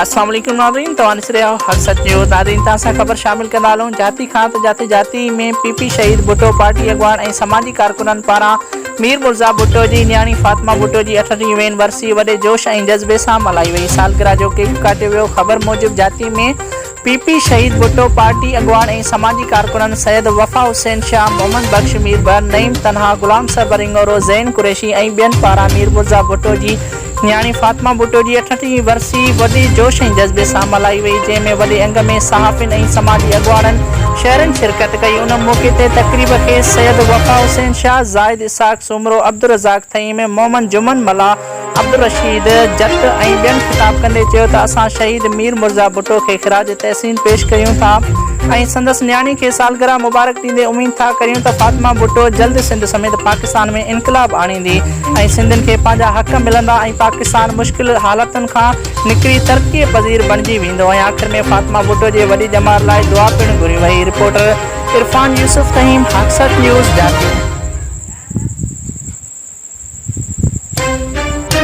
अस्सलाम वालेकुम नाज़रीन, तो ॾिस रहे हो हक़ सच न्यूज़। नाज़रीन तव्हां खबर शामिल कंदा हलूं। जाती खां त जाते जाती में पीपी शहीद भुट्टो पार्टी अगवान ऐं समाजी कारकुननि पारां मीर मुर्ज़ा भुट्टो जी न्याणी फातिमा भुट्टो जी 38वीं वरसी वॾे जोश ऐं जज़्बे सां मल्हाई वई। सालगिरह जो केक काटियो वियो। ख़बर मूजिब जाती में पीपी शहीद भुट्टो पार्टी अगवान ऐं समाजी कारकुननि सैयद वफ़ा हुसैन शाह, मोहम्मद बख्श मीरबर, नईम तनहा, गुलाम सरवर इंगोरो, ज़ैन कुरैशी ऐं ॿियनि पारां मीर मुर्ज़ा भुट्टो जी न्याणी फातिमा भुट्टो जी 38वीं वरसी वॾे जोश ऐं जज़्बे सां मल्हाई वई, जंहिंमें वॾे अंग में सहाफ़िन ऐं समाजी अगवाननि शहरनि शिरकत कई। उन मौक़े ते तक़रीब खे सैयद वफ़ा हुसैन शाह, ज़ाहिद इसाक सुमरो, अब्दुल रज़ाक थईम, मोहम्मद जुमन मला, अब्दुल रशीद जट ऐं ॿियनि ख़िताब कंदे चयो त असां शहीद मीर मुर्ज़ा भुट्टो खे ख़िराज तहसीन पेश कयूं था ऐं संदसि न्याणी खे सालगिरह मुबारक ॾींदे उमीद था करियूं त फातिमा भुट्टो जल्द सिंध समेत पाकिस्तान में इनक़लाब आणींदी ऐं सिंधियुनि खे पंहिंजा हक़ मिलंदा ऐं पाकिस्तान मुश्किल हालातुनि खां निकिरी तरक़ी पज़ीर बणिजी वेंदो। ऐं आख़िर में फातिमा भुट्टो जे वॾी जमात लाइ दुआ पिणु घुरी वई। रिपोर्टर इरफान यूसुफ तहीम, हक़ सच न्यूज़, जाती।